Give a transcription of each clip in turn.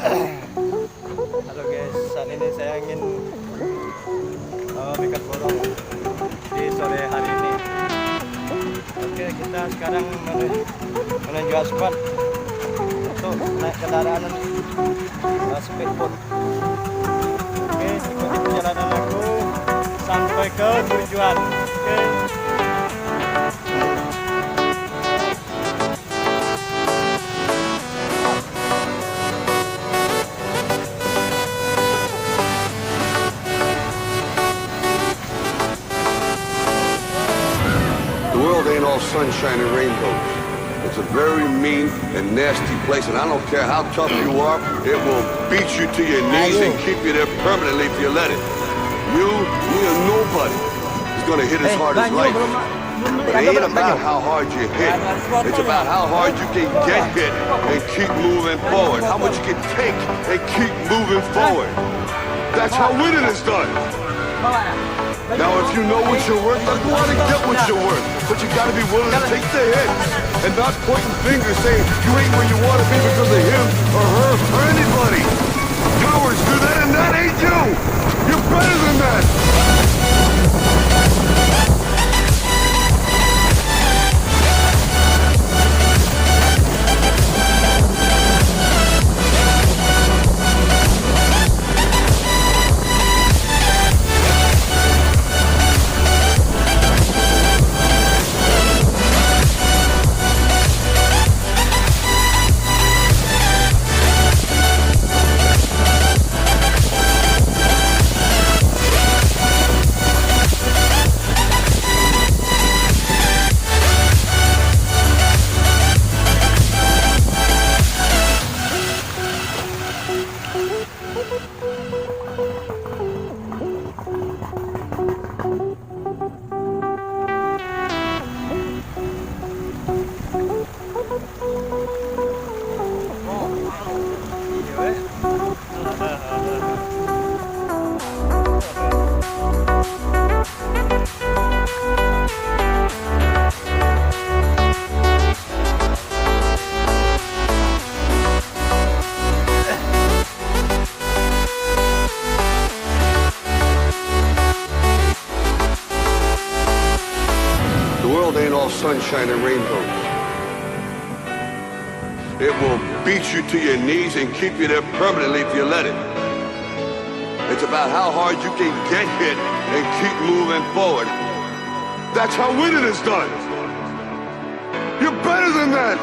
Halo guys, saat ini saya ingin memikat burung di sore hari ini. Oke, kita sekarang menuju spot untuk naik kendaraan speedboat. Oke, ikuti perjalanan aku sampai ke tujuan. Oke. The world ain't all sunshine and rainbows. It's a very mean and nasty place, and I don't care how tough you are, it will beat you to your knees and keep you there permanently if you let it. You, me, or nobody is gonna hit as hard as life. But it ain't about how hard you hit. It's about how hard you can get hit and keep moving forward. How much you can take and keep moving forward. That's how winning is done. Now, if you know what you're worth, then go out and get what you're worth. But you gotta be willing to take the hits and not pointing fingers saying you ain't where you want to be because of him or her or anybody. Cowards do that, and that ain't you. You're better than that. Sunshine and rainbows. It will beat you to your knees and keep you there permanently if you let it. It's about how hard you can get hit and keep moving forward. That's how winning is done. You're better than that.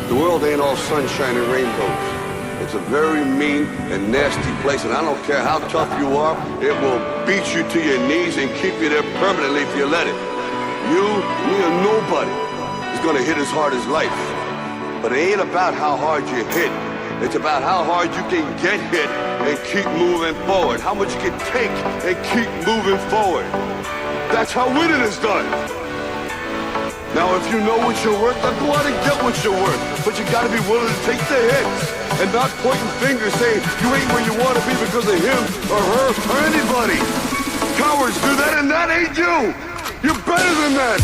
The world ain't all sunshine and rainbows. It's a very mean and nasty place, and I don't care how tough you are, it will beat you to your knees and keep you there permanently if you let it. You, me, or nobody is gonna hit as hard as life. But it ain't about how hard you hit. It's about how hard you can get hit and keep moving forward. How much you can take and keep moving forward. That's how winning is done. Now, if you know what you're worth, then go out and get what you're worth. But you gotta be willing to take the hits and not pointing fingers saying you ain't where you wanna be because of him or her or anybody. Cowards do that, and that ain't you. You're better than that.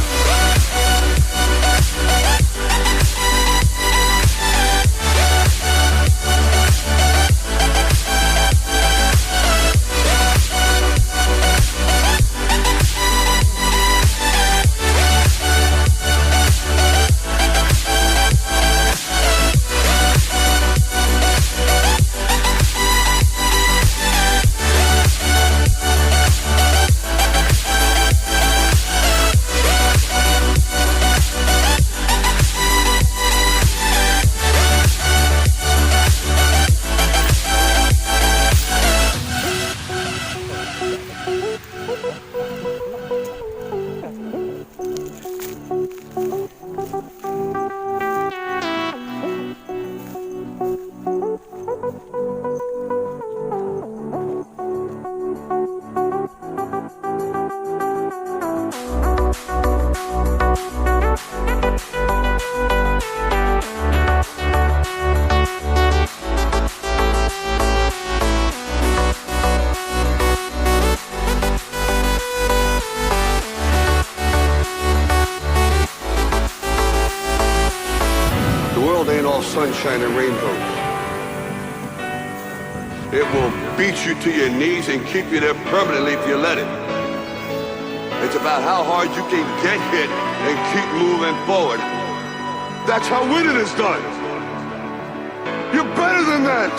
Sunshine and rainbows. It will beat you to your knees and keep you there permanently if you let it. It's about how hard you can get hit and keep moving forward. That's how winning is done. You're better than that.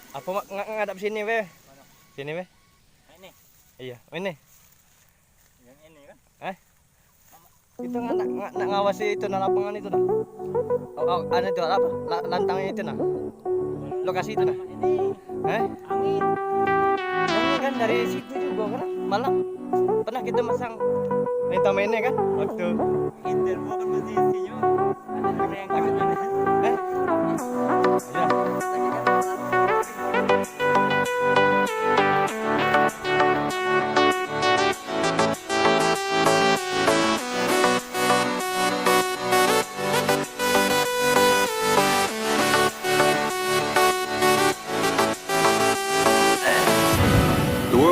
Apa ngadap sini be? Sini be? Ini. Iya, ini. Yang ini kan? Itu nak ngawasi itu nah lapangan itu nah. Oh, ada itu apa? Lantangnya itu nah. Lokasi itu nah. Ini angin. Ini kan dari situ juga kan? Malam pernah kita masang lintang mainnya kan? Waktu Interview kan posisinya. Ada yang kasih mana? Iya.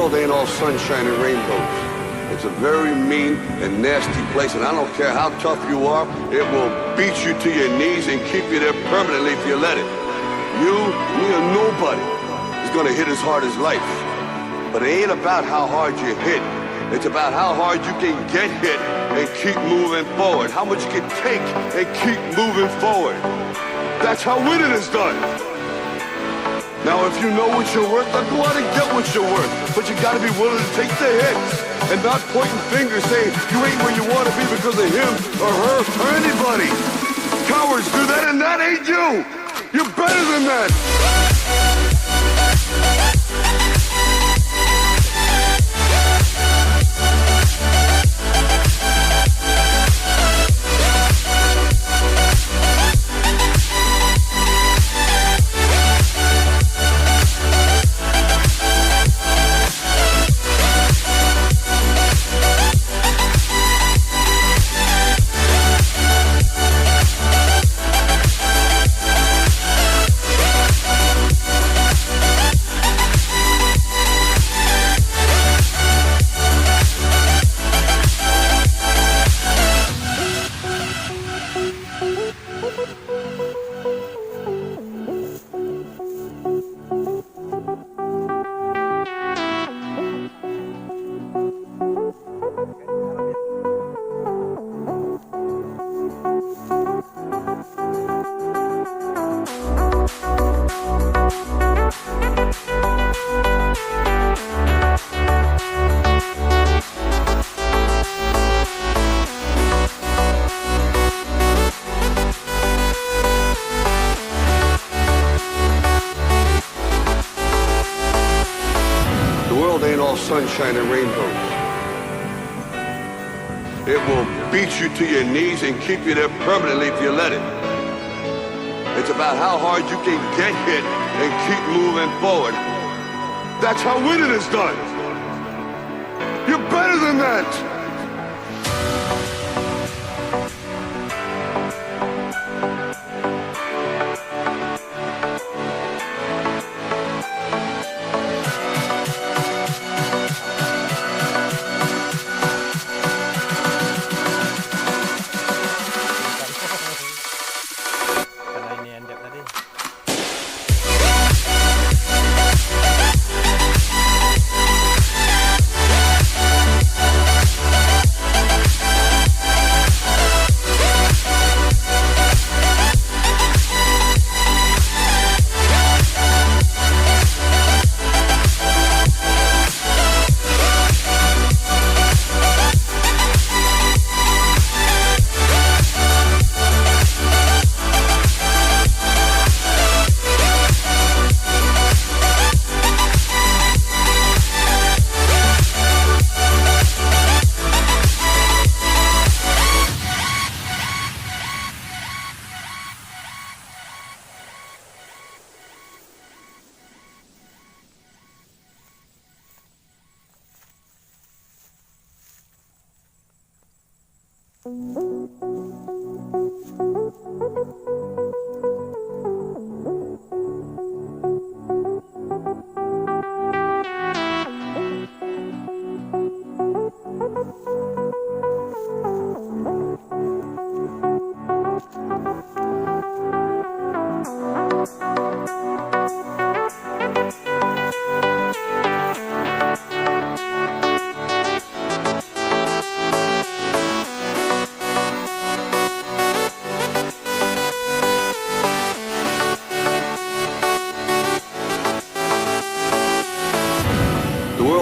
Ain't all sunshine and rainbows. It's a very mean and nasty place, and I don't care how tough you are, it will beat you to your knees and keep you there permanently if you let it. You, me, or nobody is gonna hit as hard as life. But it ain't about how hard you hit. It's about how hard you can get hit and keep moving forward. How much you can take and keep moving forward. That's how winning is done. Now, if you know what you're worth, then go out and get what you're worth. But you gotta be willing to take the hits and not pointing fingers saying you ain't where you wanna be because of him or her or anybody. Cowards do that, and that ain't you. You're better than that. sunshine and rainbows. It will beat you to your knees and keep you there permanently if you let it. It's about how hard you can get hit and keep moving forward. That's how winning is done. You're better than that. Karena ini endek tadi.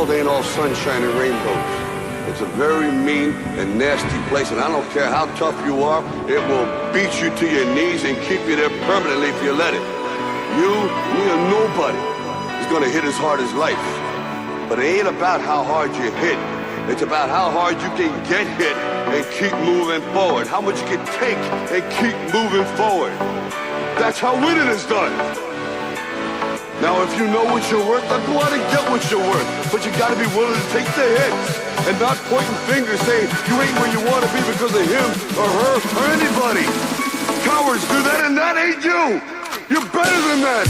Ain't all sunshine and rainbows. It's a very mean and nasty place, and I don't care how tough you are, it will beat you to your knees and keep you there permanently if you let it. You, me, or nobody is gonna hit as hard as life. But it ain't about how hard you hit. It's about how hard you can get hit and keep moving forward. How much you can take and keep moving forward. That's how winning is done. Now, if you know what you're worth, then go out and get what you're worth. But you gotta be willing to take the hits and not pointing fingers saying you ain't where you want to be because of him or her or anybody. Cowards do that, and that ain't you. You're better than that.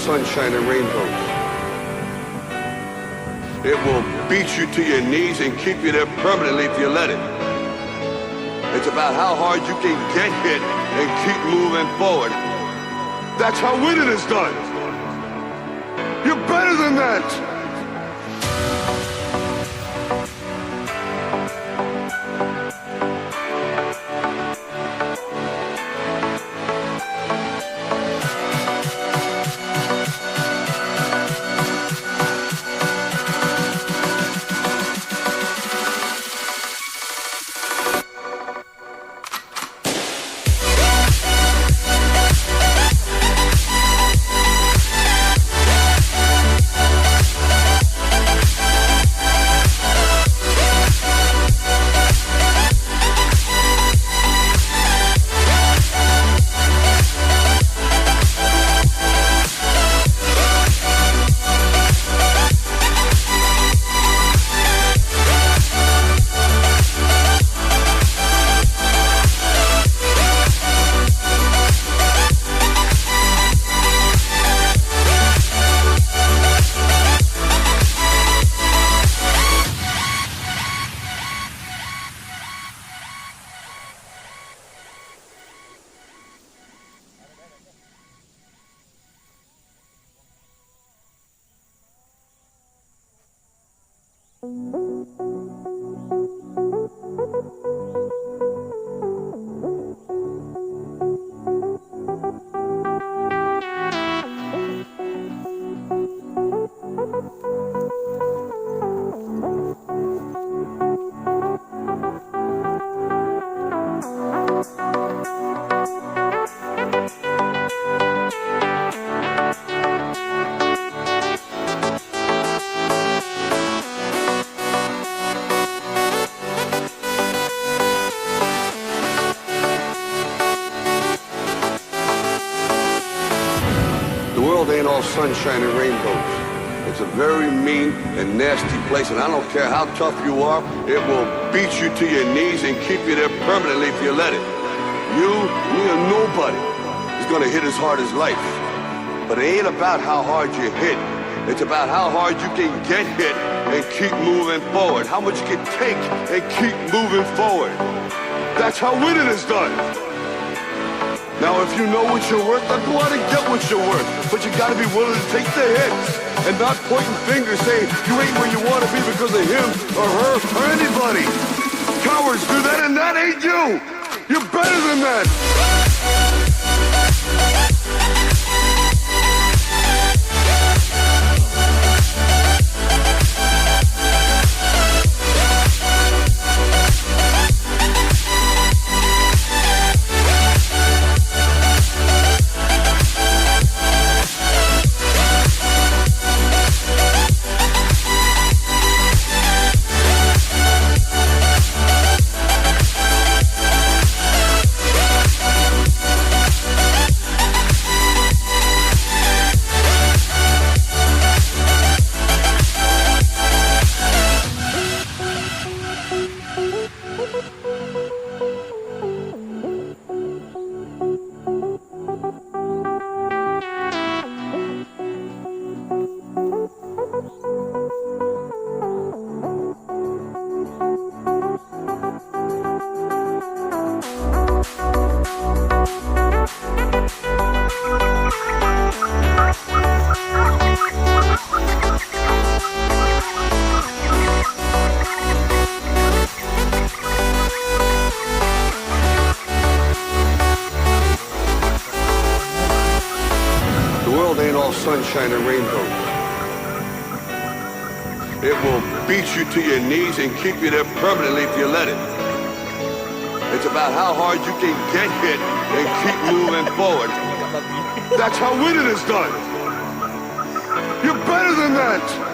Sunshine and rainbows. It will beat you to your knees and keep you there permanently if you let it. It's about how hard you can get hit and keep moving forward. That's how winning is done. You're better than that. sunshine and rainbows. It's a very mean and nasty place, and I don't care how tough you are, it will beat you to your knees and keep you there permanently if you let it. You, me, or nobody is gonna hit as hard as life. But it ain't about how hard you hit. It's about how hard you can get hit and keep moving forward. How much you can take and keep moving forward. That's how winning is done. Now, if you know what you're worth, then go out and get what you're worth. But you gotta be willing to take the hits and not pointing fingers saying you ain't where you wanna be because of him or her or anybody. Cowards do that, and that ain't you. You're better than that. Sunshine and rainbows. It will beat you to your knees and keep you there permanently if you let it. It's about how hard you can get hit and keep moving forward. That's how winning is done. You're better than that.